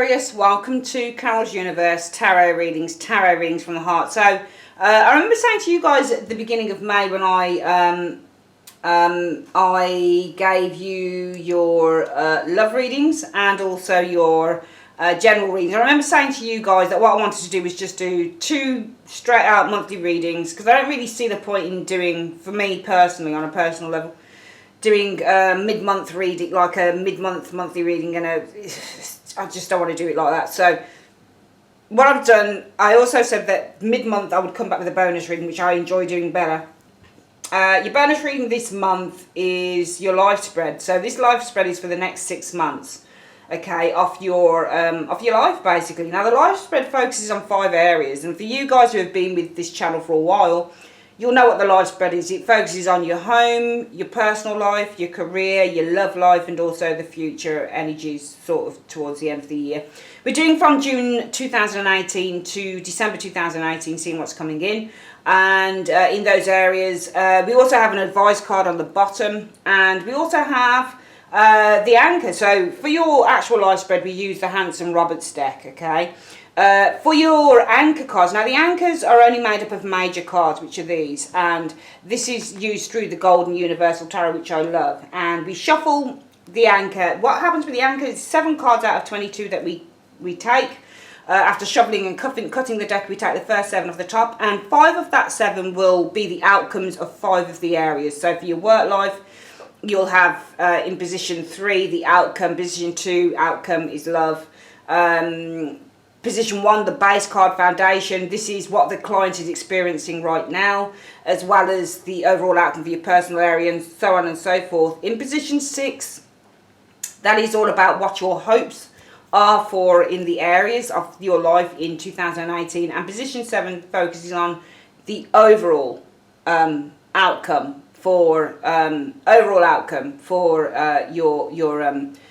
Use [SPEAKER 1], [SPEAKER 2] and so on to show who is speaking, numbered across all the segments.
[SPEAKER 1] Aquarius, welcome to Carol's Universe tarot readings from the heart. So I remember saying to you guys at the beginning of May when I gave you your love readings and also your general readings. I remember saying to you guys that what I wanted to do was just do 2 straight out monthly readings, because I don't really see the point in doing, for me personally, on a personal level, doing mid-month reading, like a mid-month monthly reading, and I just don't want to do it like that. So what I've done, I also said that mid-month I would come back with a bonus reading, which I enjoy doing better. Your bonus reading this month is your life spread. So this life spread is for the next 6 months, okay, off your life basically. Now the life spread focuses on 5 areas, and for you guys who have been with this channel for a while, you'll know what the life spread is. It focuses on your home, your personal life, your career, your love life, and also the future energies sort of towards the end of the year. We're doing from June 2018 to December 2018, seeing what's coming in. And in those areas, we also have an advice card on the bottom, and we also have the anchor. So for your actual life spread, we use the Hanson Roberts deck, okay? For your anchor cards, now the anchors are only made up of major cards, which are these, and this is used through the Golden Universal Tarot, which I love. And we shuffle the anchor. What happens with the anchor is 7 cards out of 22 that we take. After shuffling and cutting the deck, we take the first 7 off the top, and 5 of that 7 will be the outcomes of 5 of the areas. So for your work life, you'll have in position 3 the outcome, position 2 outcome is love, position 1 the base card foundation. This is what the client is experiencing right now, as well as the overall outcome for your personal area, and so on and so forth. In position 6, that is all about what your hopes are for in the areas of your life in 2018, and position 7 focuses on the overall outcome for your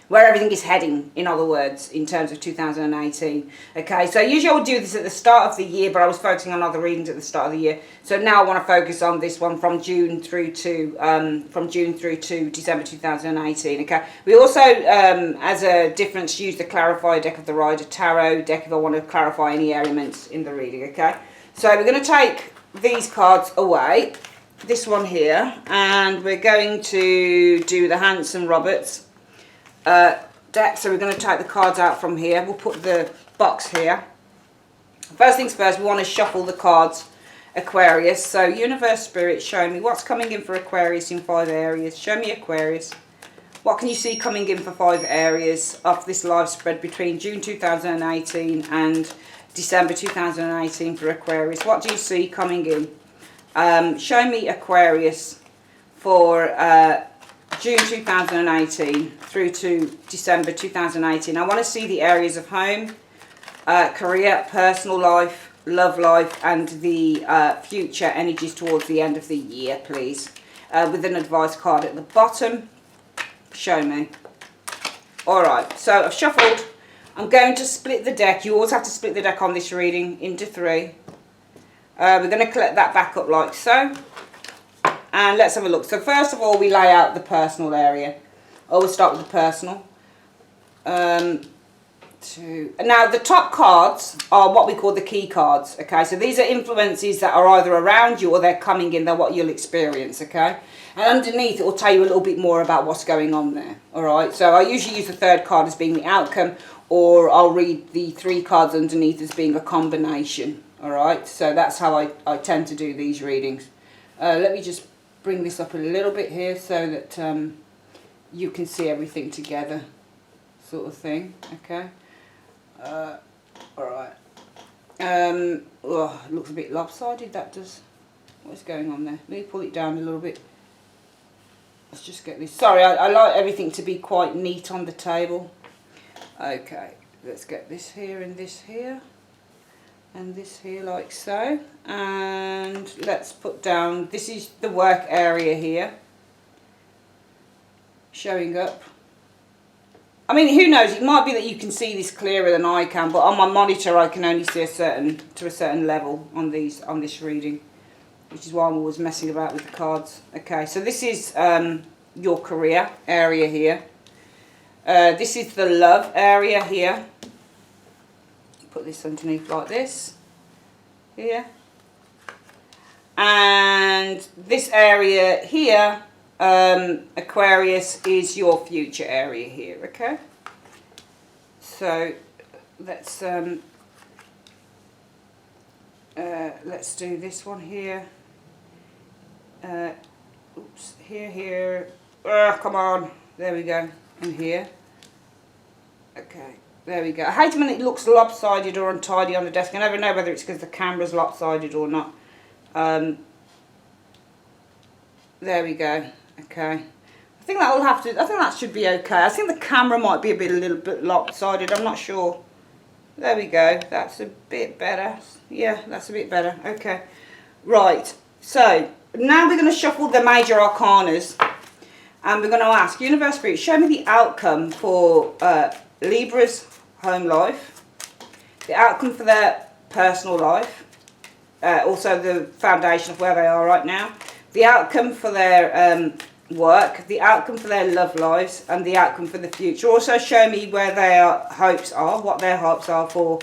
[SPEAKER 1] where everything is heading, in other words, in terms of 2018. Okay, so usually I would do this at the start of the year, but I was focusing on other readings at the start of the year. So now I want to focus on this one from June through to December 2018. Okay, we also, as a difference, use the Clarifier deck of the Rider Tarot deck if I want to clarify any elements in the reading. Okay, so we're going to take these cards away, this one here, and we're going to do the Hanson Roberts deck. So we're going to take the cards out from here. We'll put the box here. First things first, we want to shuffle the cards, Aquarius. So Universe Spirit, show me what's coming in for Aquarius in 5 areas. Show me Aquarius. What can you see coming in for 5 areas of this life spread between June 2018 and December 2018 for Aquarius? What do you see coming in? Show me Aquarius for June 2018 through to December 2018. I want to see the areas of home, career, personal life, love life, and the future energies towards the end of the year, please. With an advice card at the bottom. Show me. Alright, so I've shuffled. I'm going to split the deck. You always have to split the deck on this reading into 3. We're going to collect that back up like so. And let's have a look. So first of all, we lay out the personal area. Always start with the personal. Now the top cards are what we call the key cards. Okay, so these are influences that are either around you or they're coming in. They're what you'll experience. Okay, and underneath it will tell you a little bit more about what's going on there. All right. So I usually use the 3rd card as being the outcome, or I'll read the 3 cards underneath as being a combination. All right. So that's how I tend to do these readings. Let me just bring this up a little bit here so that you can see everything together, sort of thing. Okay. Alright. Oh, it looks a bit lopsided, that does. What's going on there? Let me pull it down a little bit. Let's just get this. Sorry, I like everything to be quite neat on the table. Okay, let's get this here and this here. And this here like so, and let's put down, this is the work area here showing up. I mean, who knows, it might be that you can see this clearer than I can, but on my monitor I can only see a certain level on this reading, which is why I'm always messing about with the cards. Okay, so this is your career area here. This is the love area here. put this underneath like this, here. And this area here, Aquarius, is your future area here, okay? So let's do this one here. Oops, here. Come on. There we go. And here. Okay, there we go. I hate it when it looks lopsided or untidy on the desk. I never know whether it's because the camera's lopsided or not. There we go. Okay. I think that should be okay. I think the camera might be a little bit lopsided. I'm not sure. There we go. That's a bit better. Yeah, that's a bit better. Okay. Right. So now we're going to shuffle the major arcanas, and we're going to ask Universe Spirit, show me the outcome for Libra's home life, the outcome for their personal life, also the foundation of where they are right now, the outcome for their work, the outcome for their love lives, and the outcome for the future. Also show me where their hopes are, what their hopes are for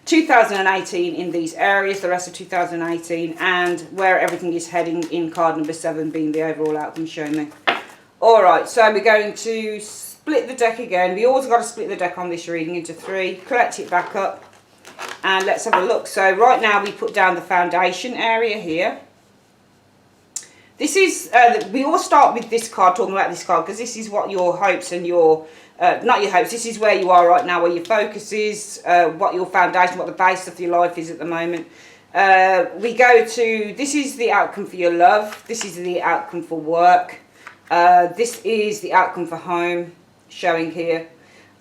[SPEAKER 1] 2018 in these areas, the rest of 2018, and where everything is heading in card number 7 being the overall outcome. Show me. Alright, so we're going to split the deck again. We always got to split the deck on this reading into 3, collect it back up, and let's have a look. So right now we put down the foundation area here. This is, we all start with this card, talking about this card, because this is what your hopes and your, not your hopes, this is where you are right now, where your focus is, what your foundation, what the base of your life is at the moment. We go to, this is the outcome for your love, this is the outcome for work, this is the outcome for home, showing here.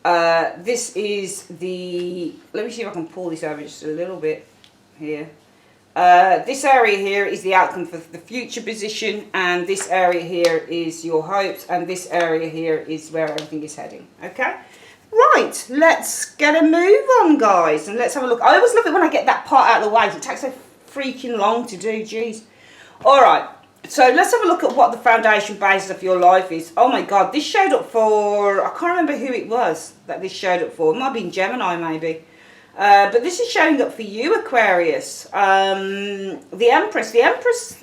[SPEAKER 1] This is the, let me see if I can pull this over just a little bit here. This area here is the outcome for the future position, and this area here is your hopes, and this area here is where everything is heading. Okay? Right, let's get a move on, guys, and let's have a look. I always love it when I get that part out of the way. It takes so freaking long to do, jeez. Alright, so let's have a look at what the foundation basis of your life is. Oh my god, this showed up for, I can't remember who it was that this showed up for. It might have been Gemini, maybe. But this is showing up for you, Aquarius. The Empress,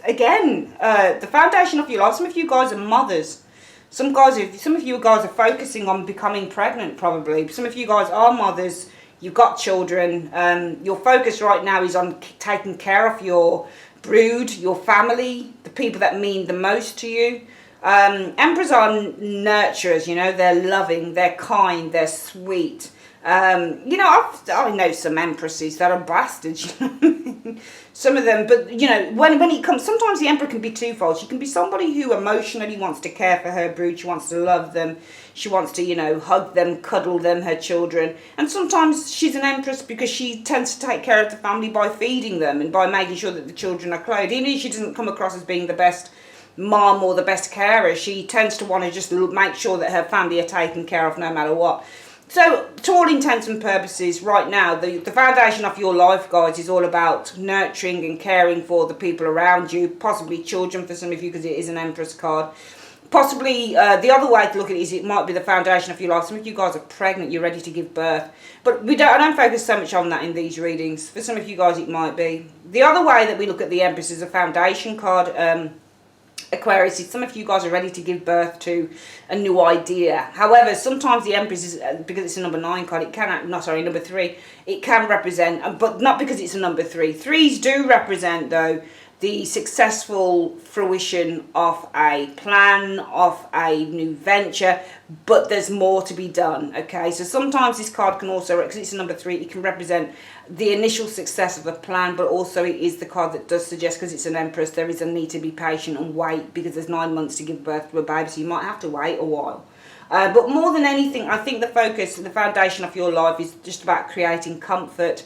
[SPEAKER 1] again, the foundation of your life. Some of you guys are mothers. Some of you guys are focusing on becoming pregnant, probably. Some of you guys are mothers. You've got children. Your focus right now is on taking care of your brood, your family, the people that mean the most to you. Emperors are nurturers, you know. They're loving, they're kind, they're sweet. You know, I know some empresses that are bastards, you know. Some of them, but you know, when it comes, sometimes the emperor can be twofold. She can be somebody who emotionally wants to care for her brood, she wants to love them, she wants to, you know, hug them, cuddle them, her children. And sometimes she's an empress because she tends to take care of the family by feeding them and by making sure that the children are clothed. Even if she doesn't come across as being the best mom or the best carer, she tends to want to just make sure that her family are taken care of no matter what. So, to all intents and purposes, right now, the foundation of your life, guys, is all about nurturing and caring for the people around you, possibly children for some of you, because it is an Empress card. Possibly, the other way to look at it is it might be the foundation of your life. Some of you guys are pregnant, you're ready to give birth. But I don't focus so much on that in these readings. For some of you guys, it might be. The other way that we look at the Empress is a foundation card, Aquarius, is some of you guys are ready to give birth to a new idea. However, sometimes the Empress is, because it's a number 9 card, it can, number 3, it can represent, but not because it's a number 3. 3s do represent, though, the successful fruition of a plan, of a new venture, but there's more to be done, okay? So sometimes this card can also, because it's a number 3, it can represent the initial success of a plan, but also it is the card that does suggest, because it's an Empress, there is a need to be patient and wait, because there's 9 months to give birth to a baby, so you might have to wait a while. But more than anything, I think the focus, the foundation of your life is just about creating comfort,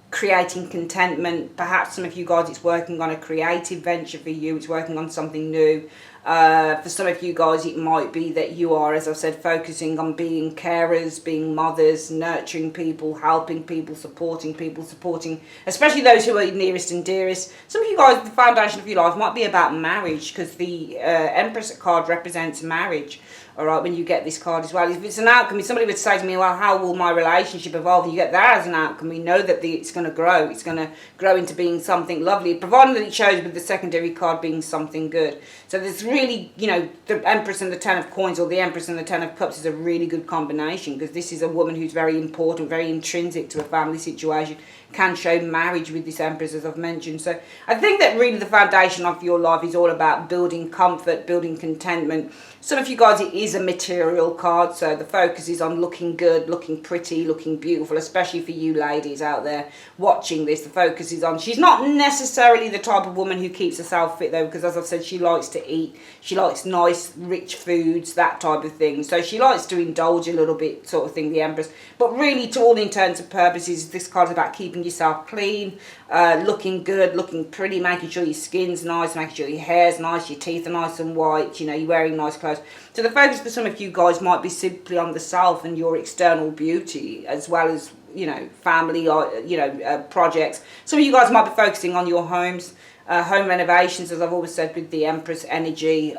[SPEAKER 1] creating contentment. Perhaps some of you guys, it's working on a creative venture for you, it's working on something new. For some of you guys, it might be that you are, as I've said, focusing on being carers, being mothers, nurturing people, helping people, supporting, especially those who are nearest and dearest. Some of you guys, the foundation of your life might be about marriage, because the Empress card represents marriage. all right, when you get this card as well. If it's an outcome, if somebody would say to me, well, how will my relationship evolve? And you get that as an outcome, we know that it's going to grow. It's going to grow into being something lovely, provided that it shows with the secondary card being something good. So there's really, you know, the Empress and the Ten of Coins, or the Empress and the Ten of Cups, is a really good combination, because this is a woman who's very important, very intrinsic to a family situation, can show marriage with this Empress, as I've mentioned. So I think that really the foundation of your life is all about building comfort, building contentment. Some of you guys, it is a material card, so the focus is on looking good, looking pretty, looking beautiful, especially for you ladies out there watching this. The focus is on, she's not necessarily the type of woman who keeps herself fit though, because as I've said, she likes to eat, she likes nice rich foods, that type of thing. So she likes to indulge a little bit, sort of thing, the Empress. But really, to all intents and purposes, this card is about keeping yourself clean, looking good, looking pretty, making sure your skin's nice, making sure your hair's nice, your teeth are nice and white, you know, you're wearing nice clothes. So the focus for some of you guys might be simply on the self and your external beauty, as well as, you know, family or, you know, projects. Some of you guys might be focusing on your homes, home renovations, as I've always said, with the Empress energy.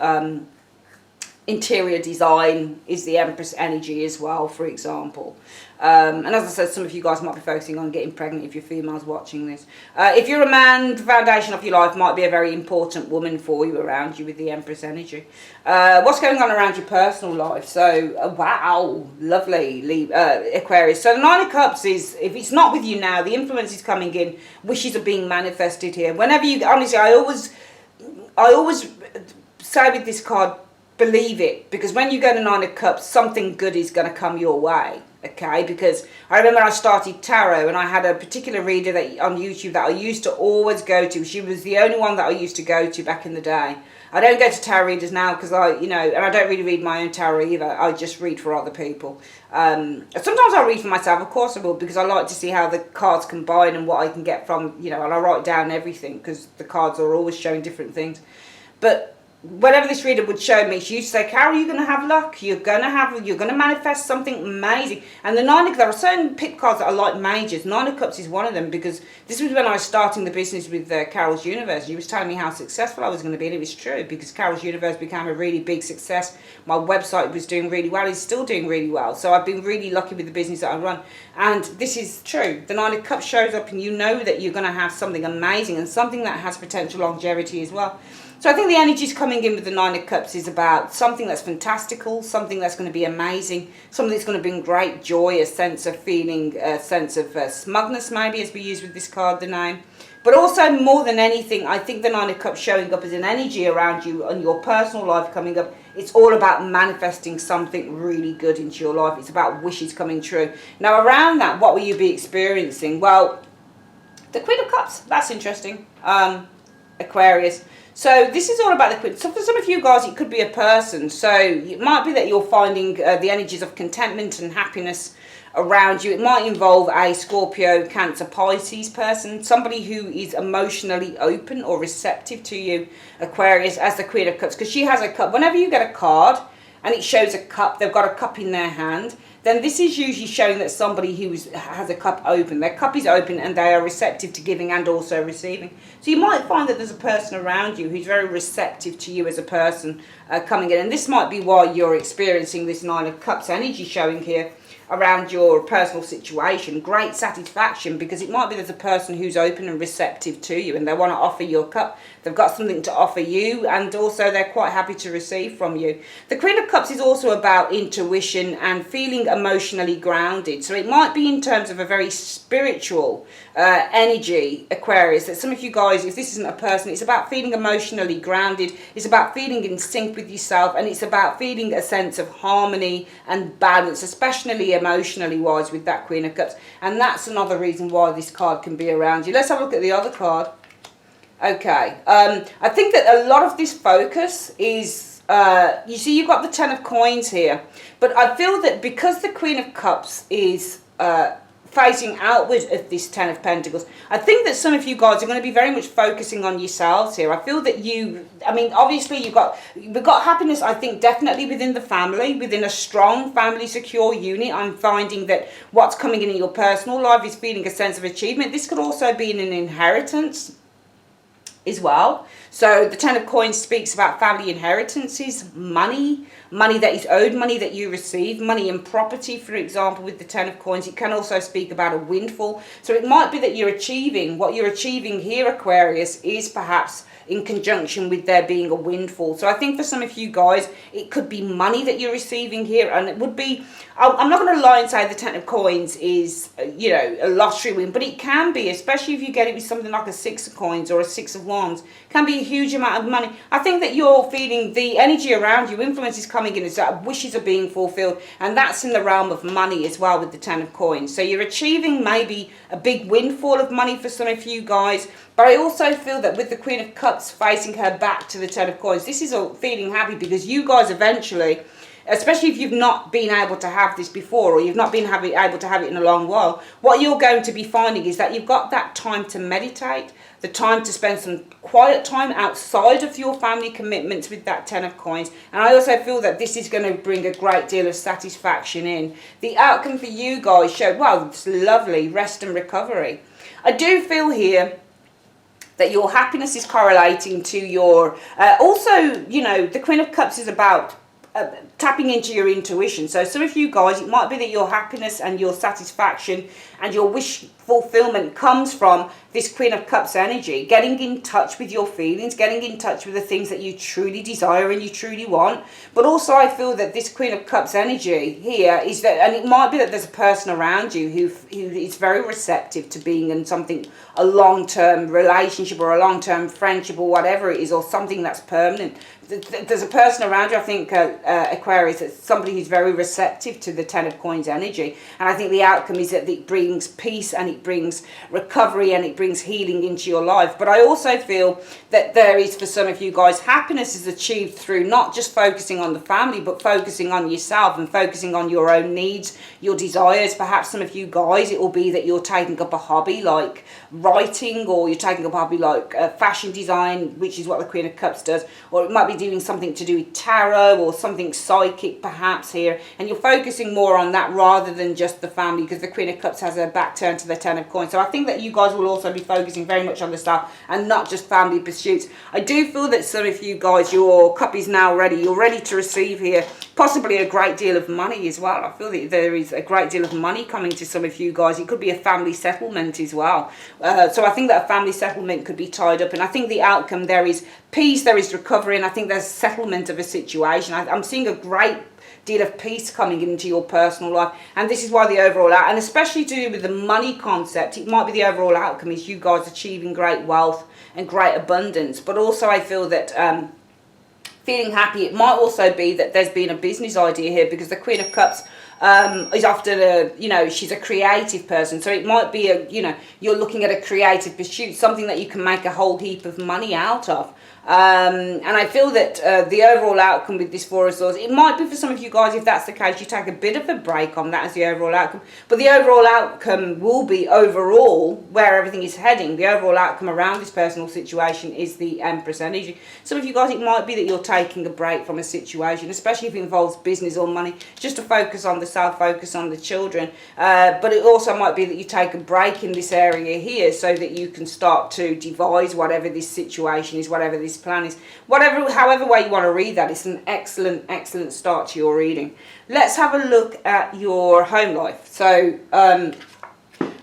[SPEAKER 1] Interior design is the Empress energy as well, for example. And as I said, some of you guys might be focusing on getting pregnant if you're females watching this. If you're a man, the foundation of your life might be a very important woman for you around you with the Empress energy. What's going on around your personal life? So, wow, lovely, Aquarius. So the Nine of Cups is, if it's not with you now, the influence is coming in, wishes are being manifested here. Whenever you, honestly, I always say with this card, believe it, because when you go to Nine of Cups, something good is going to come your way, okay? Because I remember I started tarot, and I had a particular reader that on YouTube that I used to always go to. She was the only one that I used to go to back in the day. I don't go to tarot readers now because I, you know, and I don't really read my own tarot either. I just read for other people. Sometimes I read for myself, of course I will, because I like to see how the cards combine and what I can get from, you know, and I write down everything because the cards are always showing different things. But whatever this reader would show me, she used to say, Carol, you're going to have luck. You're going to manifest something amazing. And the Nine of, there are certain pick cards that are like majors. Nine of Cups is one of them, because this was when I was starting the business with Carol's Universe. She was telling me how successful I was going to be, and it was true, because Carol's Universe became a really big success. My website was doing really well. It's still doing really well. So I've been really lucky with the business that I run. And this is true. The Nine of Cups shows up, and you know that you're going to have something amazing and something that has potential longevity as well. So I think the energies coming in with the Nine of Cups is about something that's fantastical, something that's going to be amazing, something that's going to bring great joy, a sense of feeling, a sense of smugness maybe, as we use with this card, the name. But also, more than anything, I think the Nine of Cups showing up as an energy around you and your personal life coming up. It's all about manifesting something really good into your life. It's about wishes coming true. Now, around that, what will you be experiencing? Well, the Queen of Cups, that's interesting. Aquarius. So this is all about the Queen. So for some of you guys, it could be a person. So it might be that you're finding the energies of contentment and happiness around you. It might involve a Scorpio, Cancer, Pisces person, somebody who is emotionally open or receptive to you, Aquarius, as the Queen of Cups, because she has a cup. Whenever you get a card and it shows a cup, they've got a cup in their hand, then this is usually showing that somebody who has a cup open. Their cup is open and they are receptive to giving and also receiving. So you might find that there's a person around you who's very receptive to you as a person coming in. And this might be why you're experiencing this Nine of Cups energy showing here around your personal situation. Great satisfaction, because it might be there's a person who's open and receptive to you and they want to offer your cup. They've got something to offer you, and also they're quite happy to receive from you. The Queen of Cups is also about intuition and feeling emotionally grounded. So it might be in terms of a very spiritual energy, Aquarius, that some of you guys, if this isn't a person, it's about feeling emotionally grounded. It's about feeling in sync with yourself, and it's about feeling a sense of harmony and balance, especially emotionally wise with that Queen of Cups. And that's another reason why this card can be around you. Let's have a look at the other card. Okay, I think that a lot of this focus is, you see you've got the Ten of Coins here, but I feel that because the Queen of Cups is facing outward of this Ten of Pentacles, I think that some of you guys are going to be very much focusing on yourselves here. I feel that I mean, obviously we've got happiness, I think, definitely within the family, within a strong family secure unit. I'm finding that what's coming in your personal life is feeling a sense of achievement. This could also be in an inheritance as well. So the Ten of Coins speaks about family inheritances, money that is owed, money that you receive, money and property, for example, with the Ten of Coins. It can also speak about a windfall. So it might be that you're achieving, what you're achieving here, Aquarius, is perhaps in conjunction with there being a windfall. So I think for some of you guys, it could be money that you're receiving here, and it would be, I'm not going to lie and say the Ten of Coins is, you know, a lottery win, but it can be, especially if you get it with something like a Six of Coins or a Six of Wands, can be a huge amount of money. I think that you're feeling the energy around you, influence is coming in, it's that wishes are being fulfilled, and that's in the realm of money as well with the Ten of Coins. So you're achieving maybe a big windfall of money for some of you guys, but I also feel that with the Queen of Cups facing her back to the Ten of Coins, this is a feeling happy because you guys eventually, especially if you've not been able to have this before, or you've not been able to have it in a long while, what you're going to be finding is that you've got that time to meditate, the time to spend some quiet time outside of your family commitments with that Ten of Coins. And I also feel that this is going to bring a great deal of satisfaction in. The outcome for you guys showed, well, it's lovely, rest and recovery. I do feel here that your happiness is correlating to your, also, you know, the Queen of Cups is about tapping into your intuition. So some of you guys, it might be that your happiness and your satisfaction and your wish fulfillment comes from this Queen of Cups energy, getting in touch with your feelings, getting in touch with the things that you truly desire and you truly want. But also I feel that this Queen of Cups energy here is that, and it might be that there's a person around you who is very receptive to being in something, a long-term relationship or a long-term friendship or whatever it is, or something that's permanent. There's a person around you, I think, Aquarius, that's somebody who's very receptive to the Ten of Coins energy. And I think the outcome is that it brings peace and it brings recovery and it brings healing into your life. But I also feel that there is, for some of you guys, happiness is achieved through not just focusing on the family, but focusing on yourself and focusing on your own needs, your desires. Perhaps some of you guys, it will be that you're taking up a hobby like writing, or you're taking up a hobby like fashion design, which is what the Queen of Cups does, or it might be doing something to do with tarot or something psychic perhaps here, and you're focusing more on that rather than just the family, because the Queen of Cups has her back turned to the Ten of Coins. So I think that you guys will also be focusing very much on the stuff and not just family pursuits. I do feel that some of you guys, your cup is now ready. You're ready to receive here possibly a great deal of money as well. I feel that there is a great deal of money coming to some of you guys. It could be a family settlement as well. So I think that a family settlement could be tied up, and I think the outcome there is peace, there is recovery, and I think there's settlement of a situation. I'm seeing a great deal of peace coming into your personal life, and this is why the overall out, and especially to do with the money concept, it might be the overall outcome is you guys achieving great wealth and great abundance. But also I feel that feeling happy, it might also be that there's been a business idea here, because the Queen of Cups is often a, you know, she's a creative person. So it might be a, you know, you're looking at a creative pursuit, something that you can make a whole heap of money out of. And I feel that the overall outcome with this Four of Swords, it might be for some of you guys, if that's the case, you take a bit of a break on that as the overall outcome. But the overall outcome will be overall where everything is heading. The overall outcome around this personal situation is the Empress energy. Some of you guys, it might be that you're taking a break from a situation, especially if it involves business or money, just to focus on the self, focus on the children. But it also might be that you take a break in this area here so that you can start to devise whatever this situation is, whatever this plan is, whatever, however way you want to read that. It's an excellent start to your reading. Let's have a look at your home life. So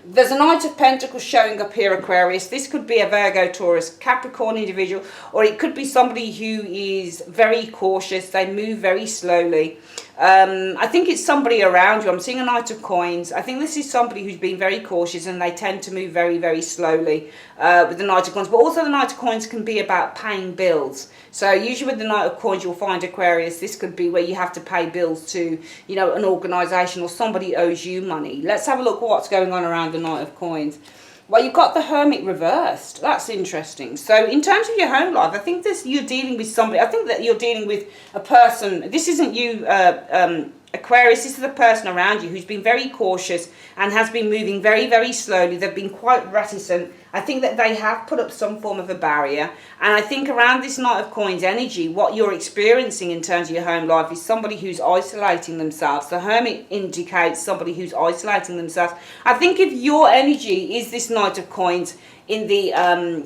[SPEAKER 1] there's a Knight of Pentacles showing up here, Aquarius. This could be a Virgo, Taurus, Capricorn individual, or it could be somebody who is very cautious. They move very slowly. I think it's somebody around you. I'm seeing a Knight of Coins. I think this is somebody who's been very cautious, and they tend to move very slowly with the Knight of Coins. But also the Knight of Coins can be about paying bills. So usually with the Knight of Coins, you'll find, Aquarius, this could be where you have to pay bills to, you know, an organisation, or somebody owes you money. Let's have a look at what's going on around the Knight of Coins. Well, you've got the Hermit reversed. That's interesting. So in terms of your home life, I think you're dealing with somebody. I think that you're dealing with a person. This isn't you, Aquarius. This is the person around you who's been very cautious and has been moving very slowly. They've been quite reticent. I think that they have put up some form of a barrier. And I think around this Knight of Coins energy, what you're experiencing in terms of your home life is somebody who's isolating themselves. The Hermit indicates somebody who's isolating themselves. I think if your energy is this Knight of Coins in the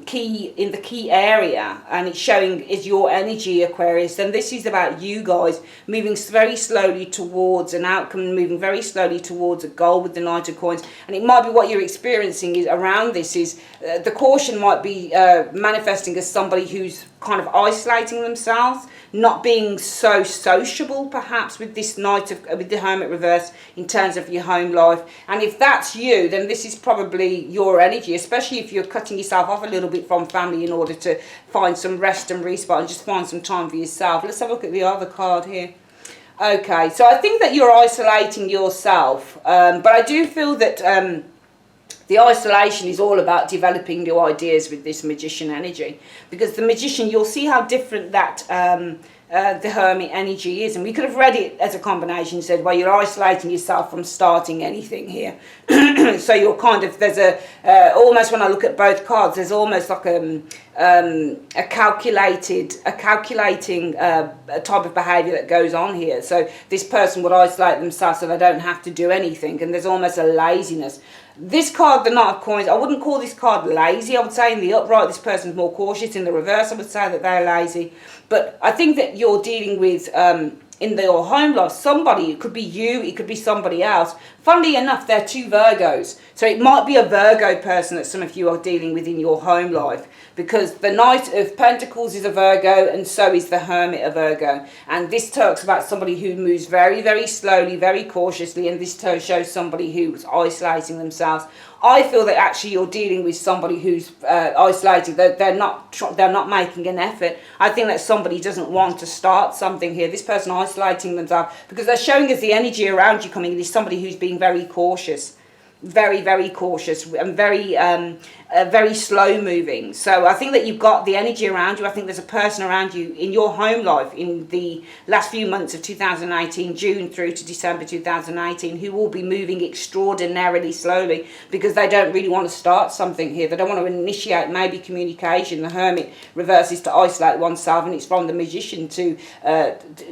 [SPEAKER 1] key area, and it's showing is your energy, Aquarius, then this is about you guys moving very slowly towards an outcome, moving very slowly towards a goal with the Knight of Coins. And it might be what you're experiencing is around this is the caution might be manifesting as somebody who's kind of isolating themselves, not being so sociable perhaps with this with the Hermit reverse in terms of your home life. And if that's you, then this is probably your energy, especially if you're cutting yourself off a little bit from family in order to find some rest and respite and just find some time for yourself. Let's have a look at the other card here. Okay, so I think that you're isolating yourself, but I do feel that the isolation is all about developing new ideas with this Magician energy, because the Magician, you'll see how different that the Hermit energy is. And we could have read it as a combination, said, well, you're isolating yourself from starting anything here. So you're kind of, there's almost, when I look at both cards, there's almost like a calculating type of behaviour that goes on here. So this person would isolate themselves so they don't have to do anything, and there's almost a laziness. This card, the Knight of Coins, I wouldn't call this card lazy. I would say in the upright, this person's more cautious. In the reverse, I would say that they're lazy. But I think that you're dealing with, in your home life, somebody, it could be you, it could be somebody else. Funnily enough, they're two Virgos. So it might be a Virgo person that some of you are dealing with in your home life, because the Knight of Pentacles is a Virgo, and so is the Hermit a Virgo. And this talks about somebody who moves very, very slowly, very cautiously, and this shows somebody who's isolating themselves. I feel that actually you're dealing with somebody who's isolated. They're not making an effort. I think that somebody doesn't want to start something here. This person isolating themselves because they're showing us the energy around you coming in is somebody who's being very cautious. Very, very cautious and very slow moving. So I think that you've got the energy around you. I think there's a person around you in your home life in the last few months of 2018, June through to December 2018, who will be moving extraordinarily slowly because they don't really want to start something here. They don't want to initiate maybe communication. The Hermit reverses to isolate oneself, and it's from the Magician to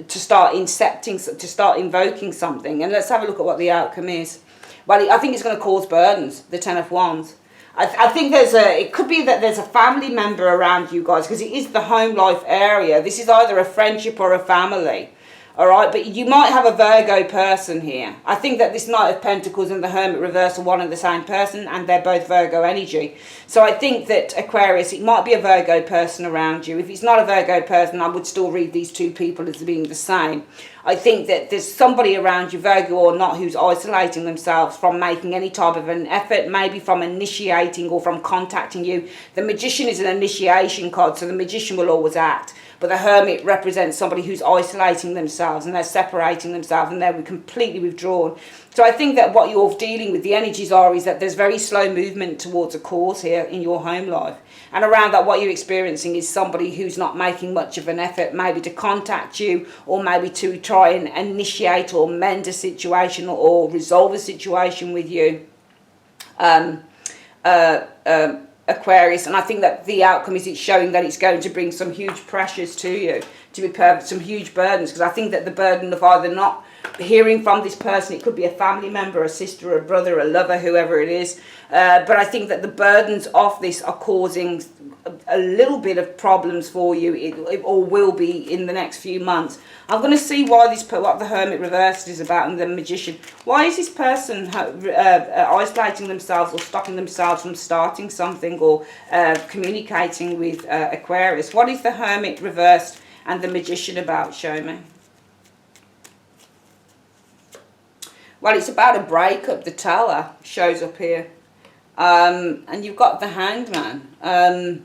[SPEAKER 1] start incepting, to start invoking something. And let's have a look at what the outcome is. Well, I think it's going to cause burdens, the Ten of Wands. I think it could be that there's a family member around you guys, because it is the home life area. This is either a friendship or a family. All right, but you might have a Virgo person here. I think that this Knight of Pentacles and the Hermit reverse are one and the same person, and they're both Virgo energy. So I think that Aquarius, it might be a Virgo person around you. If it's not a Virgo person, I would still read these two people as being the same. I think that there's somebody around you, Virgo or not, who's isolating themselves from making any type of an effort, maybe from initiating or from contacting you. The Magician is an initiation card, so the Magician will always act. But the Hermit represents somebody who's isolating themselves, and they're separating themselves, and they're completely withdrawn. So I think that what you're dealing with, the energies are, is that there's very slow movement towards a cause here in your home life. And around that, what you're experiencing is somebody who's not making much of an effort, maybe to contact you, or maybe to try and initiate or mend a situation or resolve a situation with you. Aquarius, and I think that the outcome is it's showing that it's going to bring some huge pressures to you, to be perfect, some huge burdens, because I think that the burden of either not hearing from this person, it could be a family member, a sister, a brother, a lover, whoever it is, but I think that the burdens of this are causing a little bit of problems for you, or will be in the next few months. I'm going to see why what the Hermit reversed is about, and the Magician. Why is this person isolating themselves or stopping themselves from starting something or communicating with Aquarius? What is the Hermit reversed and the Magician about? Show me. Well, it's about a breakup. The Tower shows up here. And you've got the Hanged Man.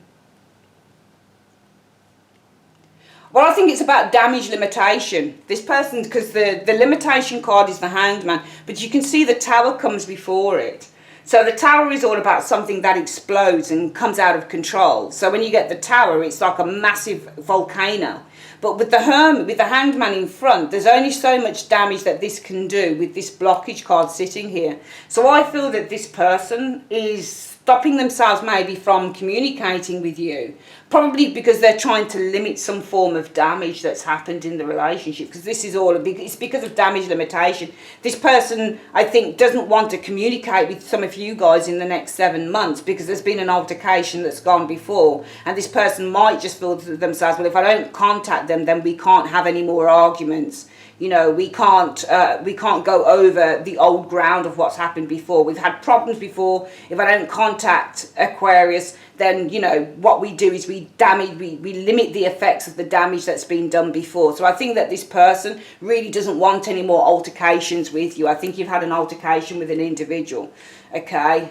[SPEAKER 1] Well, I think it's about damage limitation. This person, because the limitation card is the Hanged Man, but you can see the Tower comes before it. So the Tower is all about something that explodes and comes out of control. So when you get the Tower, it's like a massive volcano. But with the Hermit, with the Hanged Man in front, there's only so much damage that this can do with this blockage card sitting here. So I feel that this person is stopping themselves maybe from communicating with you, probably because they're trying to limit some form of damage that's happened in the relationship, because this is all it's because of damage limitation. This person, I think, doesn't want to communicate with some of you guys in the next 7 months because there's been an altercation that's gone before, and this person might just feel to themselves, well, if I don't contact them, then we can't have any more arguments. You know, we can't go over the old ground of what's happened before. We've had problems before. If I don't contact Aquarius, then, you know, what we do is we limit the effects of the damage that's been done before. So I think that this person really doesn't want any more altercations with you. I think you've had an altercation with an individual, okay?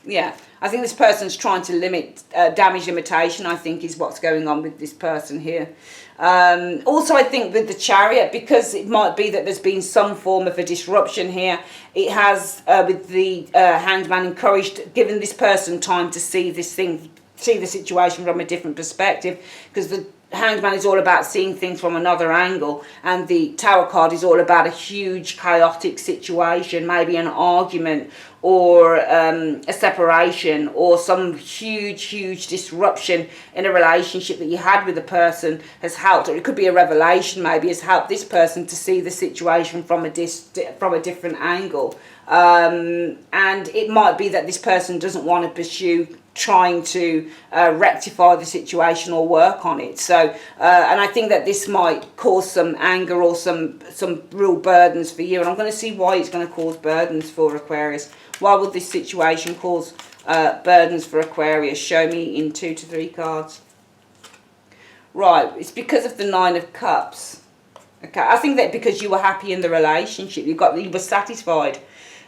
[SPEAKER 1] Yeah, I think this person's trying to limit damage limitation, I think, is what's going on with this person here. Also, I think with the Chariot, because it might be that there's been some form of a disruption here, it has, with the Hanged Man, encouraged, given this person time to see the situation from a different perspective, because the Hanged Man is all about seeing things from another angle, and the Tower card is all about a huge chaotic situation, maybe an argument or a separation or some huge disruption in a relationship that you had with a person has helped, or it could be a revelation maybe, has helped this person to see the situation from a different angle. And it might be that this person doesn't want to pursue trying to rectify the situation or work on it. So and I think that this might cause some anger or some real burdens for you, and I'm going to see why it's going to cause burdens for Aquarius. Why would this situation cause burdens for Aquarius? Show me in 2 to 3 cards. Right, it's because of the 9 of Cups. Okay, I think that because you were happy in the relationship, you were satisfied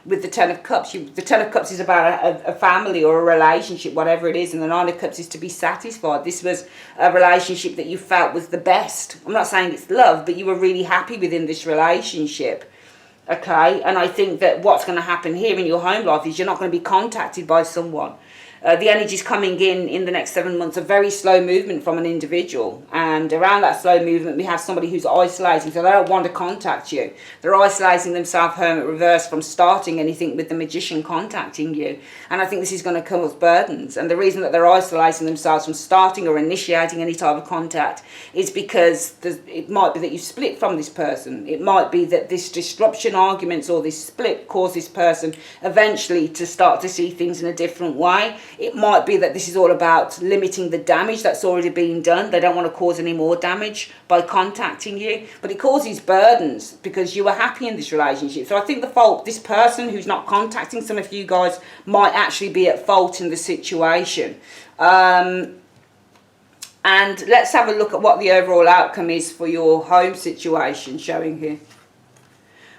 [SPEAKER 1] with the 10 of Cups. The 10 of Cups is about a family or a relationship, whatever it is, and the 9 of Cups is to be satisfied. This was a relationship that you felt was the best. I'm not saying it's love, but you were really happy within this relationship. Okay, and I think that what's going to happen here in your home life is you're not going to be contacted by someone. The energies coming in the next 7 months, a very slow movement from an individual, and around that slow movement we have somebody who's isolating, so they don't want to contact you. They're isolating themselves, Hermit reverse, from starting anything with the Magician contacting you, and I think this is going to cause burdens. And the reason that they're isolating themselves from starting or initiating any type of contact is because it might be that you split from this person. It might be that this disruption, arguments, or this split cause this person eventually to start to see things in a different way. It might be that this is all about limiting the damage that's already been done. They don't want to cause any more damage by contacting you, but it causes burdens because you were happy in this relationship. So I think this person who's not contacting some of you guys might actually be at fault in the situation. And let's have a look at what the overall outcome is for your home situation, showing here.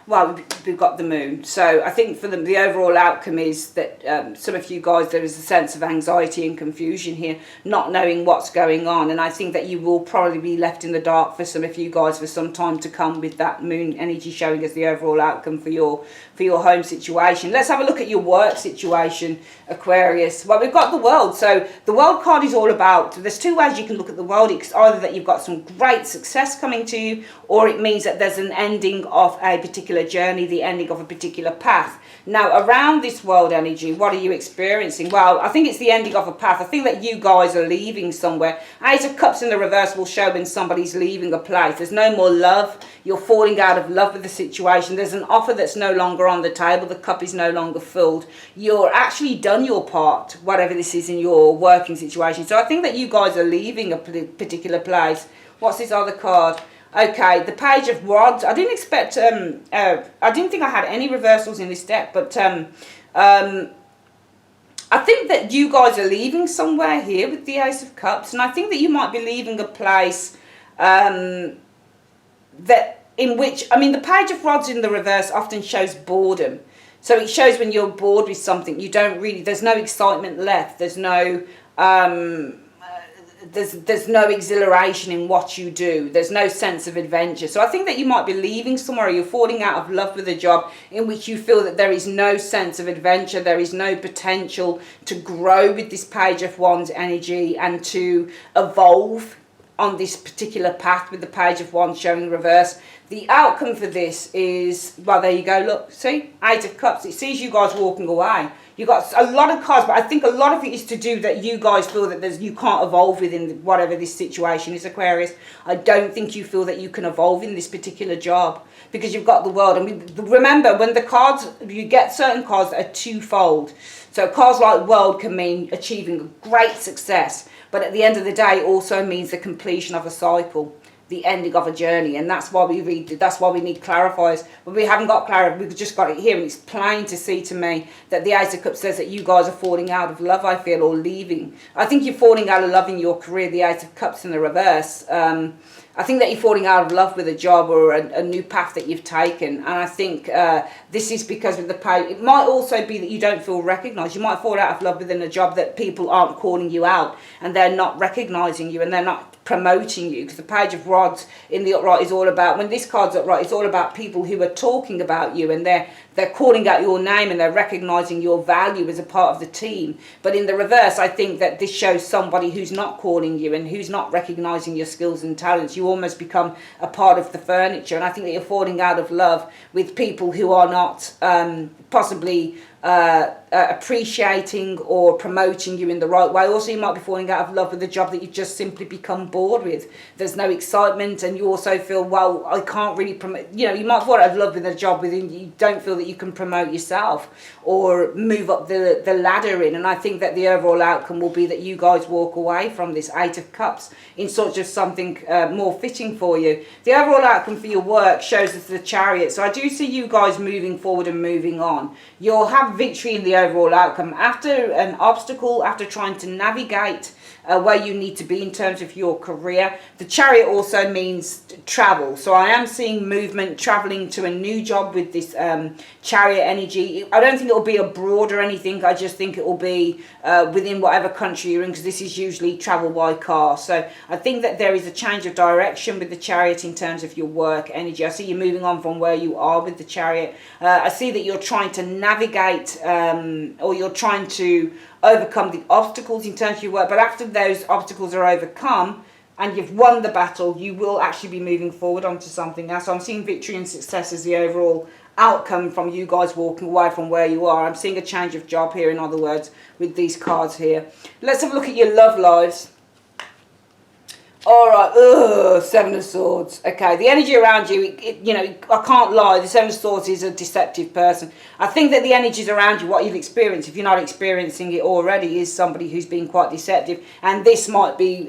[SPEAKER 1] Well, we've got the moon. So I think for the overall outcome is that some of you guys, there is a sense of anxiety and confusion here, not knowing what's going on. And I think that you will probably be left in the dark for some of you guys for some time to come, with that moon energy showing as the overall outcome for your home situation. Let's have a look at your work situation, Aquarius. Well, we've got the World. So the World card is all about, there's 2 ways you can look at the World. It's either that you've got some great success coming to you, or it means that there's an ending of a particular journey, the ending of a particular path. Now, around this World energy, what are you experiencing? Well, I think it's the ending of a path. I think that you guys are leaving somewhere. Ace of Cups in the reverse will show when somebody's leaving a place. There's no more love. You're falling out of love with the situation. There's an offer that's no longer on the table. The cup is no longer filled. You're actually done your part, whatever this is in your working situation. So I think that you guys are leaving a particular place. What's this other card? Okay, the Page of Rods. I didn't expect, I didn't think I had any reversals in this deck, but I think that you guys are leaving somewhere here with the Ace of Cups, and I think that you might be leaving a place in which, I mean, the Page of Rods in the reverse often shows boredom. So it shows when you're bored with something, you don't really, there's no excitement left, there's no, there's no exhilaration in what you do. There's no sense of adventure. So I think that you might be leaving somewhere, or you're falling out of love with a job in which you feel that there is no sense of adventure, there is no potential to grow with this Page of Wands energy and to evolve on this particular path with the Page of Wands showing reverse. The outcome for this is, well, there you go, look, see, Eight of Cups. It sees you guys walking away. You got a lot of cards, but I think a lot of it is to do that you guys feel that you can't evolve within whatever this situation is, Aquarius. I don't think you feel that you can evolve in this particular job because you've got the World. I mean, remember, when the cards, you get certain cards that are twofold. So cards like World can mean achieving great success, but at the end of the day, it also means the completion of a cycle, the ending of a journey, and that's why we read. That's why we need clarifiers. But we haven't got clarity. We've just got it here, and it's plain to see to me that the Ace of Cups says that you guys are falling out of love. I feel, or leaving. I think you're falling out of love in your career. The Ace of Cups in the reverse. I think that you're falling out of love with a job or a new path that you've taken, and I think this is because with the pay. It might also be that you don't feel recognised. You might fall out of love within a job that people aren't calling you out, and they're not recognising you, and they're not promoting you, because the Page of Rods in the upright is all about, when this card's upright, it's all about people who are talking about you, and they're calling out your name, and they're recognizing your value as a part of the team. But in the reverse, I think that this shows somebody who's not calling you and who's not recognizing your skills and talents. You almost become a part of the furniture, and I think that you're falling out of love with people who are not possibly appreciating or promoting you in the right way. Also, you might be falling out of love with a job that you've just simply become bored with. There's no excitement, and you also feel, well, I can't really promote. You know, you might fall out of love with a job within you don't feel that you can promote yourself or move up the ladder in. And I think that the overall outcome will be that you guys walk away from this Eight of Cups in sort of something more fitting for you. The overall outcome for your work shows us the Chariot. So I do see you guys moving forward and moving on. You'll have victory in the overall outcome after an obstacle, after trying to navigate where you need to be in terms of your career. The Chariot also means travel, so I am seeing movement, traveling to a new job with this Chariot energy. I don't think it will be abroad or anything. I just think it will be within whatever country you're in, because this is usually travel by car. So I think that there is a change of direction with the Chariot in terms of your work energy. I see you moving on from where you are with the Chariot. I see that you're trying to navigate or you're trying to overcome the obstacles in terms of your work, but after those obstacles are overcome and you've won the battle, you will actually be moving forward onto something else. So I'm seeing victory and success as the overall outcome from you guys walking away from where you are. I'm seeing a change of job here, in other words, with these cards here. Let's have a look at your love lives. All right, Seven of Swords. Okay, the energy around you, you know, I can't lie, the Seven of Swords is a deceptive person. I think that the energies around you, what you've experienced, if you're not experiencing it already, is somebody who's been quite deceptive. And this might be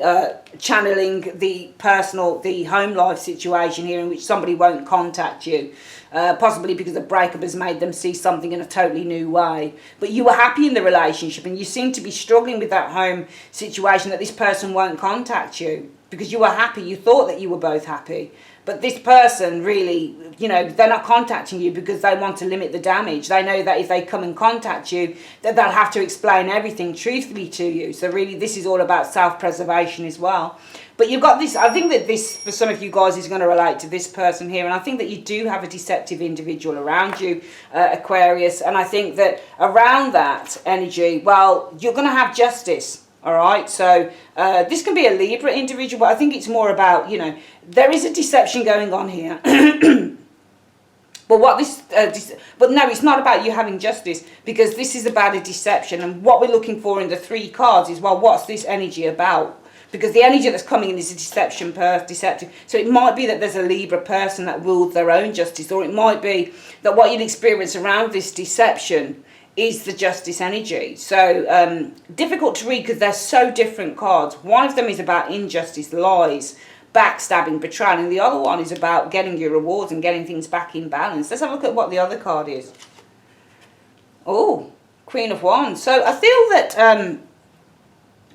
[SPEAKER 1] channeling the home life situation here, in which somebody won't contact you. Possibly because a breakup has made them see something in a totally new way. But you were happy in the relationship, and you seem to be struggling with that home situation, that this person won't contact you. Because you were happy, you thought that you were both happy. But this person really, you know, they're not contacting you because they want to limit the damage. They know that if they come and contact you, that they'll have to explain everything truthfully to you. So really, this is all about self-preservation as well. But you've got this, I think that this, for some of you guys, is going to relate to this person here. And I think that you do have a deceptive individual around you, Aquarius. And I think that around that energy, well, you're going to have justice. All right, so this can be a Libra individual, but I think it's more about, you know, there is a deception going on here. But what this, but no, it's not about you having justice, because this is about a deception. And what we're looking for in the three cards is, well, what's this energy about? Because the energy that's coming in is a deceptive. So it might be that there's a Libra person that rules their own justice, or it might be that what you'd experience around this deception is the justice energy. So difficult to read because they're so different cards. One of them is about injustice, lies, backstabbing, betrayal, and the other one is about getting your rewards and getting things back in balance. Let's have a look at what the other card is. Oh, Queen of Wands. So I feel that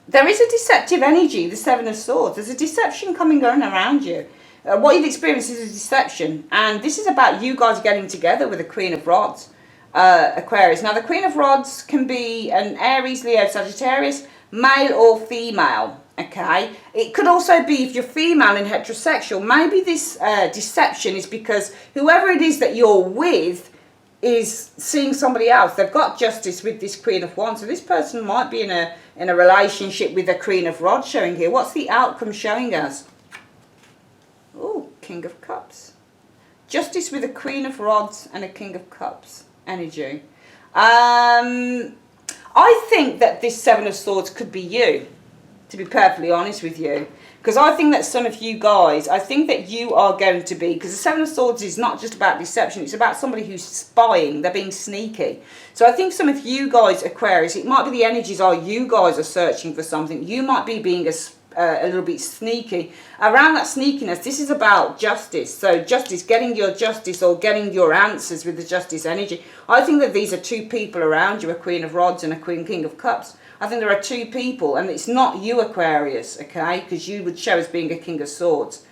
[SPEAKER 1] there is a deceptive energy, the Seven of Swords. There's a deception coming on around you. What you've experienced is a deception, and this is about you guys getting together with the Queen of Rods. Aquarius. Now, the Queen of Rods can be an Aries, Leo, Sagittarius, male or female. Okay, it could also be if you're female and heterosexual, maybe this deception is because whoever it is that you're with is seeing somebody else. They've got justice with this Queen of Wands, so this person might be in a relationship with a Queen of Rods showing here. What's the outcome showing us? Oh, King of Cups. Justice with a Queen of Rods and a King of Cups energy. I think that this Seven of Swords could be you, to be perfectly honest with you, because I think that some of you guys, I think that you are going to be, because the Seven of Swords is not just about deception, it's about somebody who's spying, they're being sneaky. So I think some of you guys, Aquarius, it might be the energies are you guys are searching for something. You might be being a little bit sneaky. Around that sneakiness, this is about justice. So justice, getting your justice or getting your answers with the justice energy. I think that these are two people around you, a Queen of Rods and a King of Cups. I think there are two people, and it's not you, Aquarius, okay, because you would show as being a King of Swords,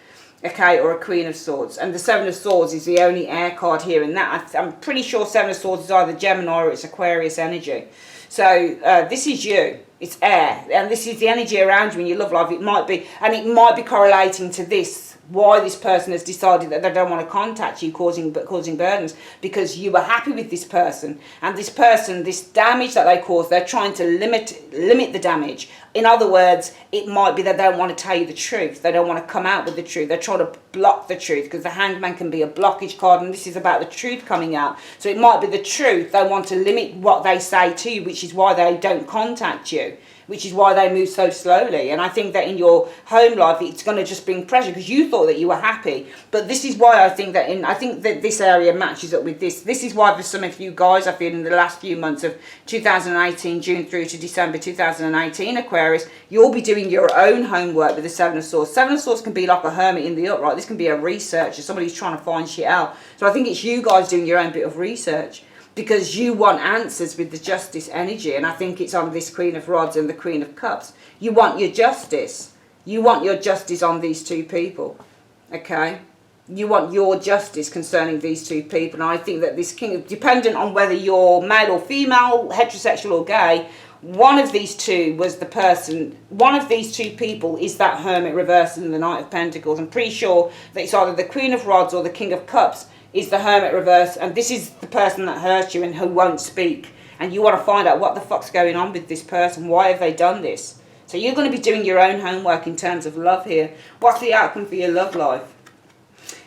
[SPEAKER 1] okay, or a Queen of Swords. And the Seven of Swords is the only air card here, and that I'm pretty sure Seven of Swords is either Gemini or it's Aquarius energy. So this is you. It's air, and this is the energy around you in your love life. It might be, and it might be correlating to this, why this person has decided that they don't want to contact you, causing burdens, because you were happy with this person, and this person, this damage that they cause, they're trying to limit the damage. In other words, it might be that they don't want to tell you the truth. They don't want to come out with the truth. They're trying to block the truth, because the Hangman can be a blockage card, and this is about the truth coming out. So it might be the truth. They want to limit what they say to you, which is why they don't contact you, which is why they move so slowly. And I think that in your home life, it's going to just bring pressure, because you thought that you were happy. But this is why I think that this area matches up with this. This is why for some of you guys, I feel in the last few months of 2018, June through to December 2018, Aquarius, you'll be doing your own homework with the Seven of Swords. Seven of Swords can be like a hermit in the upright. This can be a researcher, somebody who's trying to find shit out. So I think it's you guys doing your own bit of research, because you want answers with the justice energy. And I think it's on this Queen of Rods and the Queen of Cups. You want your justice. You want your justice on these two people. Okay? You want your justice concerning these two people. And I think that this King, dependent on whether you're male or female, heterosexual or gay, one of these two was the person, one of these two people is that Hermit reversed in the Knight of Pentacles. I'm pretty sure that it's either the Queen of Rods or the King of Cups is the Hermit reverse, and this is the person that hurt you and who won't speak, and you want to find out what the fuck's going on with this person. Why have they done this? So you're going to be doing your own homework in terms of love here. What's the outcome for your love life?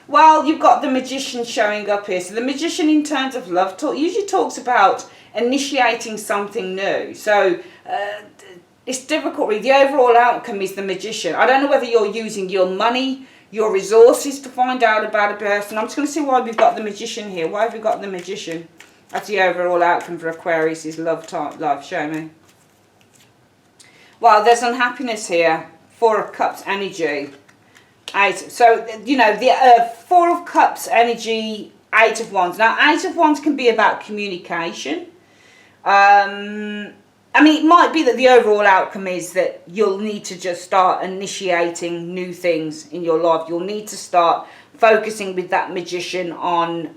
[SPEAKER 1] Well, you've got the Magician showing up here. So the Magician in terms of love usually talks about initiating something new. So it's difficult. The overall outcome is the Magician. I don't know whether you're using your money, your resources to find out about a person. I'm just going to see why we've got the Magician here. Why have we got the Magician? That's the overall outcome for Aquarius' love type life. Show me. Well, there's unhappiness here. Four of Cups energy. Eight. So, you know, the Four of Cups energy, Eight of Wands. Now, Eight of Wands can be about communication. I mean, it might be that the overall outcome is that you'll need to just start initiating new things in your life. You'll need to start focusing with that Magician on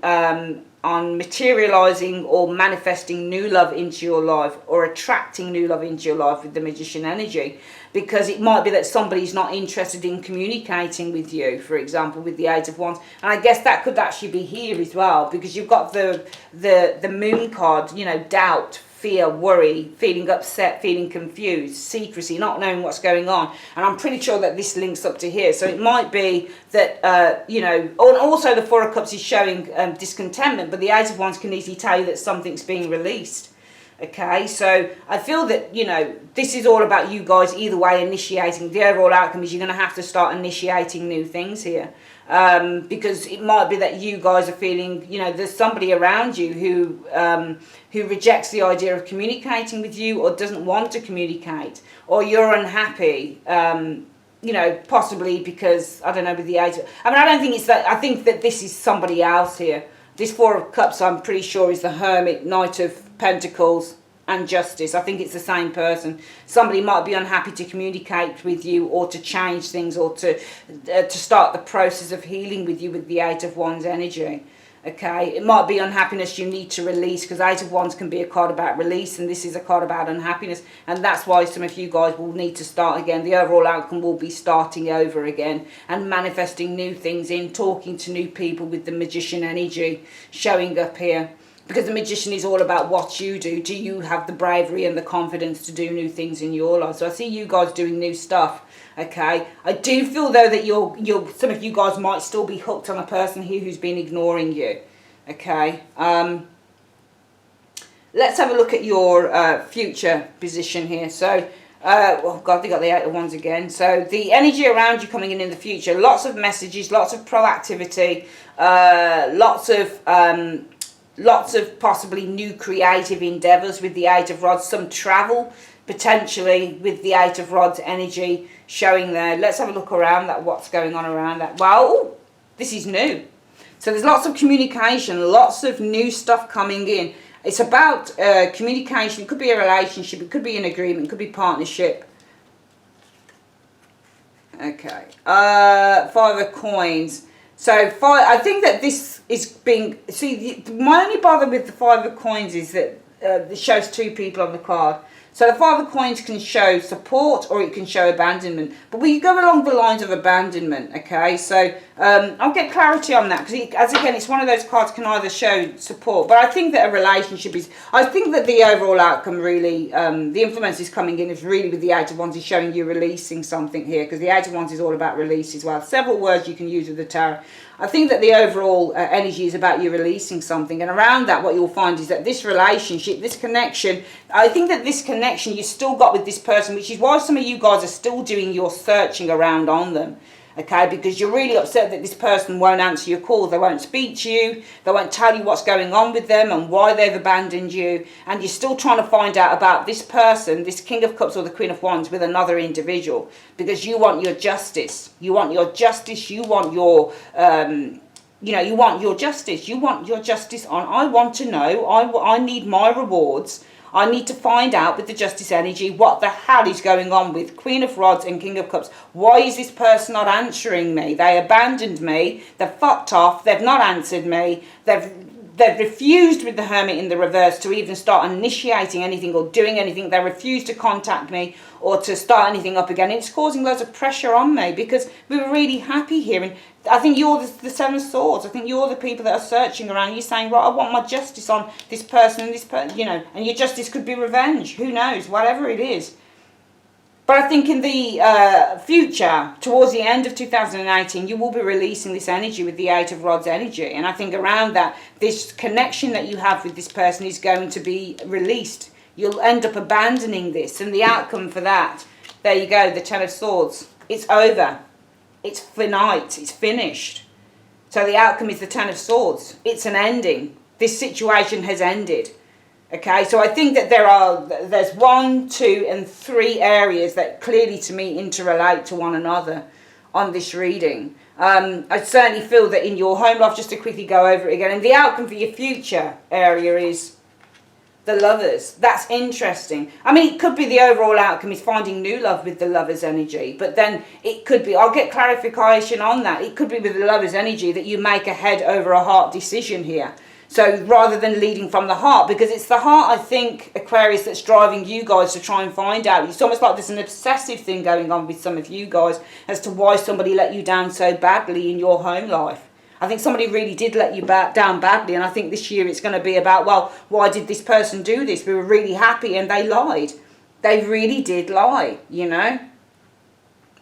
[SPEAKER 1] materializing or manifesting new love into your life, or attracting new love into your life with the Magician energy, because it might be that somebody's not interested in communicating with you, for example, with the Eight of Wands. And I guess that could actually be here as well, because you've got the Moon card, you know, doubt, fear, worry, feeling upset, feeling confused, secrecy, not knowing what's going on. And I'm pretty sure that this links up to here. So it might be that, you know, and also the Four of Cups is showing discontentment, but the Eight of Wands can easily tell you that something's being released. Okay, so I feel that, you know, this is all about you guys either way initiating. The overall outcome is you're going to have to start initiating new things here. Because it might be that you guys are feeling, you know, there's somebody around you who rejects the idea of communicating with you, or doesn't want to communicate, or you're unhappy, you know, possibly because, I don't know, with the Eight. I mean, I don't think it's that. I think that this is somebody else here. This Four of Cups, I'm pretty sure, is the Hermit, Knight of Pentacles, and Justice. I think it's the same person. Somebody might be unhappy to communicate with you, or to change things, or to start the process of healing with you with the Eight of Wands energy. Okay, it might be unhappiness you need to release, because Eight of Wands can be a card about release, and this is a card about unhappiness, and that's why some of you guys will need to start again. The overall outcome will be starting over again and manifesting new things in, talking to new people with the Magician energy showing up here. Because the Magician is all about what you do. Do you have the bravery and the confidence to do new things in your life? So I see you guys doing new stuff. Okay, I do feel though that some of you guys might still be hooked on a person here who's been ignoring you. Okay, let's have a look at your future position here. So, oh God, they got the Eight of Wands again. So the energy around you coming in the future, lots of messages, lots of proactivity, lots of possibly new creative endeavours with the Eight of Rods, some travel potentially with the Eight of Rods energy showing there. Let's have a look around that, what's going on around that. Well, this is new. So there's lots of communication, lots of new stuff coming in. It's about communication. It could be a relationship, it could be an agreement, it could be partnership. Okay, Five of Coins. So I think that this is being, see, my only bother with the Five of Coins is that it shows two people on the card. So the Five of Coins can show support or it can show abandonment. But we go along the lines of abandonment, okay? So I'll get clarity on that, because as again, it's one of those cards can either show support. But I think that a relationship is, I think that the overall outcome really, the influence is coming in is really with the Eight of Wands is showing you releasing something here, because the Eight of Wands is all about release as well. Several words you can use with the tarot. I think that the overall energy is about you releasing something, and around that what you'll find is that this relationship, this connection, I think that this connection you still got with this person, which is why some of you guys are still doing your searching around on them. Okay, because you're really upset that this person won't answer your call, they won't speak to you, they won't tell you what's going on with them and why they've abandoned you, and you're still trying to find out about this person, this King of Cups or the Queen of Wands, with another individual, because you want your justice, you want your justice, you want your, you want your justice, you want your justice on, I want to know, I need my rewards. I need to find out with the Justice energy what the hell is going on with Queen of Rods and King of Cups. Why is this person not answering me? They abandoned me. They've fucked off. They've not answered me. They've refused with the Hermit in the reverse to even start initiating anything or doing anything. They refuse to contact me or to start anything up again. It's causing loads of pressure on me because we were really happy here. And I think you're the Seven of Swords. I think you're the people that are searching around. You're saying, right, I want my justice on this person and this person, and your justice could be revenge. Who knows? Whatever it is. But I think in the future, towards the end of 2018, you will be releasing this energy with the Eight of Rods energy. And I think around that, this connection that you have with this person is going to be released. You'll end up abandoning this. And the outcome for that, there you go, the Ten of Swords. It's over. It's finite. It's finished. So the outcome is the Ten of Swords. It's an ending. This situation has ended. Okay, so I think that there's 1, 2, and 3 areas that clearly to me interrelate to one another on this reading. I certainly feel that in your home life, just to quickly go over it again, and the outcome for your future area is the Lovers. That's interesting. I mean, it could be the overall outcome is finding new love with the Lovers energy, but then it could be, I'll get clarification on that, it could be with the Lovers energy that you make a head over a heart decision here. So rather than leading from the heart, because it's the heart, I think, Aquarius, that's driving you guys to try and find out. It's almost like there's an obsessive thing going on with some of you guys as to why somebody let you down so badly in your home life. I think somebody really did let you down badly, and I think this year it's going to be about, well, why did this person do this? We were really happy and they lied. They really did lie,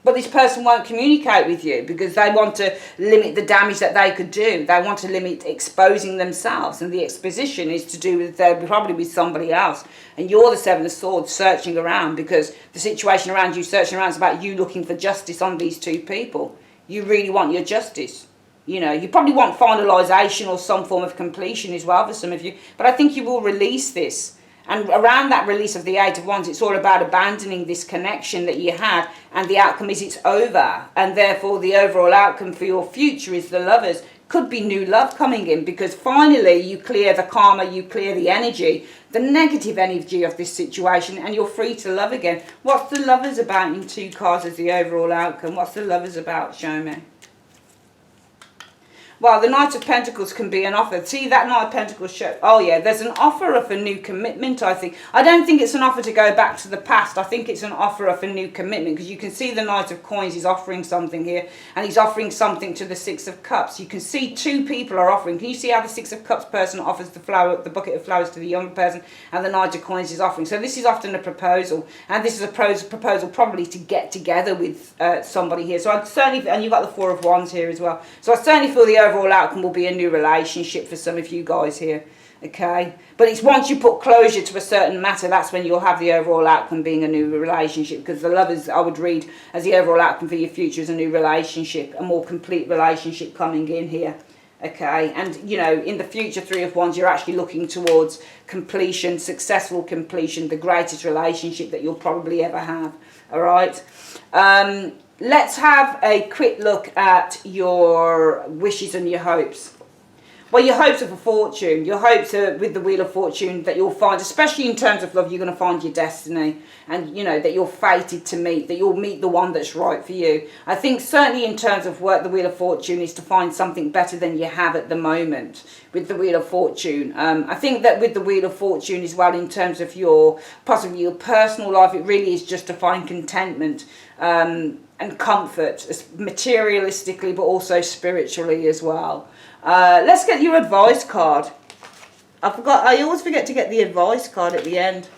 [SPEAKER 1] But this person won't communicate with you because they want to limit the damage that they could do. They want to limit exposing themselves. And the exposition is to do with, probably with somebody else. And you're the Seven of Swords searching around because the situation around you searching around is about you looking for justice on these two people. You really want your justice. You probably want finalisation or some form of completion as well for some of you. But I think you will release this. And around that release of the Eight of Wands, it's all about abandoning this connection that you had, and the outcome is it's over. And therefore, the overall outcome for your future is the Lovers. Could be new love coming in, because finally you clear the karma, you clear the energy, the negative energy of this situation, and you're free to love again. What's the Lovers about in 2 cards as the overall outcome? What's the Lovers about? Show me. Well, the Knight of Pentacles can be an offer. See that Knight of Pentacles show? Oh yeah, there's an offer of a new commitment, I think. I don't think it's an offer to go back to the past. I think it's an offer of a new commitment, because you can see the Knight of Coins is offering something here, and he's offering something to the Six of Cups. You can see two people are offering. Can you see how the Six of Cups person offers the bucket of flowers to the younger person, and the Knight of Coins is offering? So this is often a proposal, and this is a proposal probably to get together with somebody here. So I certainly, and you've got the Four of Wands here as well. So I certainly feel the overall outcome will be a new relationship for some of you guys here, okay? But it's once you put closure to a certain matter, that's when you'll have the overall outcome being a new relationship, because the Lovers, I would read as the overall outcome for your future is a new relationship, a more complete relationship coming in here, okay? And, you know, in the future, Three of Wands, you're actually looking towards completion, successful completion, the greatest relationship that you'll probably ever have, all right? Let's have a quick look at your wishes and your hopes. Well, your hopes are for fortune. Your hopes are with the Wheel of Fortune that you'll find, especially in terms of love, you're going to find your destiny. And, you know, that you're fated to meet, that you'll meet the one that's right for you. I think certainly in terms of work, the Wheel of Fortune is to find something better than you have at the moment with the Wheel of Fortune. I think that with the Wheel of Fortune as well, in terms of your, possibly your personal life, it really is just to find contentment and comfort, materialistically, but also spiritually as well. Let's get your advice card. I always forget to get the advice card at the end.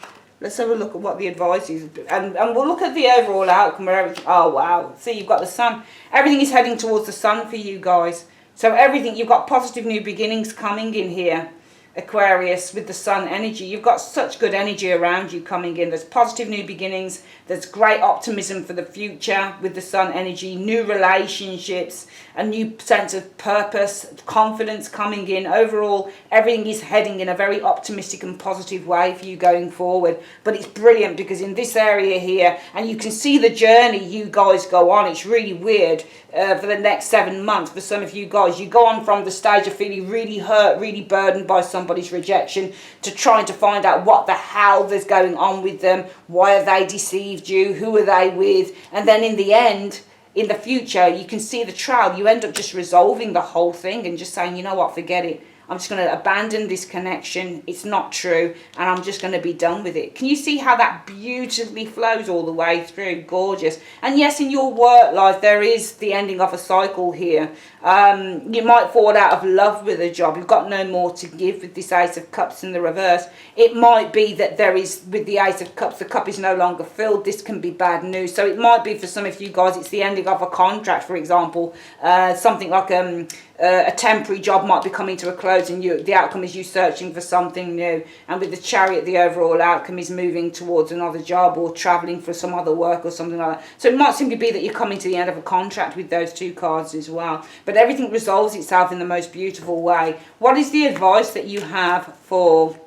[SPEAKER 1] Let's have a look at what the advice is, and we'll look at the overall outcome where everything. Oh wow, see, you've got the sun. Everything is heading towards the sun for you guys. So everything, you've got positive new beginnings coming in here, Aquarius, with the sun energy. You've got such good energy around you coming in. There's positive new beginnings. There's great optimism for the future with the sun energy. New relationships, a new sense of purpose, confidence coming in. Overall, everything is heading in a very optimistic and positive way for you going forward. But it's brilliant because in this area here, and you can see the journey you guys go on. It's really weird for the next 7 months for some of you guys. You go on from the stage of feeling really hurt, really burdened by somebody's rejection, to trying to find out what the hell is going on with them. Why have they deceived you? Who are they with? And then in the end, in the future, you can see the trial. You end up just resolving the whole thing and just saying, you know what, forget it. I'm just going to abandon this connection. It's not true. And I'm just going to be done with it. Can you see how that beautifully flows all the way through? Gorgeous. And yes, in your work life, there is the ending of a cycle here. You might fall out of love with a job. You've got no more to give with this Ace of Cups in the reverse. It might be that there is, with the Ace of Cups, the cup is no longer filled. This can be bad news. So it might be for some of you guys, it's the ending of a contract, for example. Something like a temporary job might be coming to a close, and the outcome is you searching for something new. And with the Chariot, the overall outcome is moving towards another job or traveling for some other work or something like that. So it might simply be that you're coming to the end of a contract with those two cards as well. But everything resolves itself in the most beautiful way. What is the advice that you have for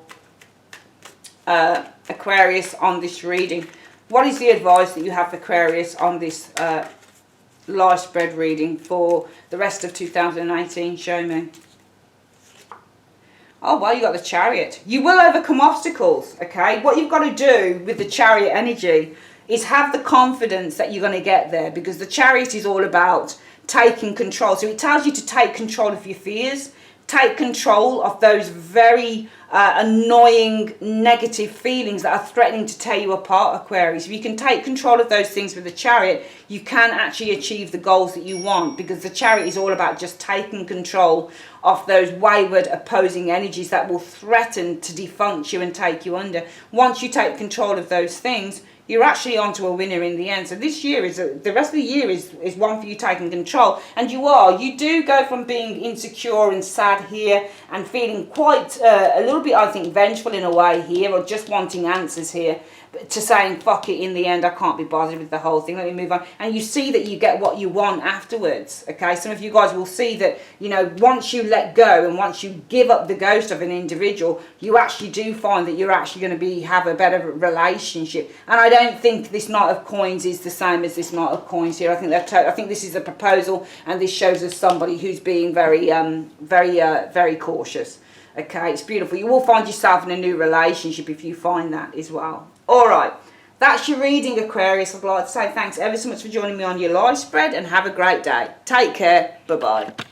[SPEAKER 1] Aquarius on this reading? What is the advice that you have for Aquarius on this life spread reading for the rest of 2018? Show me. Oh, well, you got the Chariot. You will overcome obstacles, okay? What you've got to do with the Chariot energy is have the confidence that you're going to get there, because the Chariot is all about taking control. So it tells you to take control of your fears, take control of those very annoying negative feelings that are threatening to tear you apart, Aquarius. If you can take control of those things with the Chariot, you can actually achieve the goals that you want, because the Chariot is all about just taking control of those wayward opposing energies that will threaten to defunct you and take you under. Once you take control of those things, you're actually onto a winner in the end. So this year is the rest of the year is one for you taking control, and you do go from being insecure and sad here and feeling quite a little bit, I think, vengeful in a way here, or just wanting answers here, to saying fuck it, in the end I can't be bothered with the whole thing, let me move on. And you see that you get what you want afterwards, okay? Some of you guys will see that, you know, once you let go and once you give up the ghost of an individual, you actually do find that you're actually going to have a better relationship. And I don't think this Knight of Coins is the same as this Knight of Coins here. I think this is a proposal, and this shows us somebody who's being very cautious. Okay, it's beautiful. You will find yourself in a new relationship if you find that as well. All right, that's your reading, Aquarius. I'd like to say thanks ever so much for joining me on your live spread, and have a great day. Take care. Bye-bye.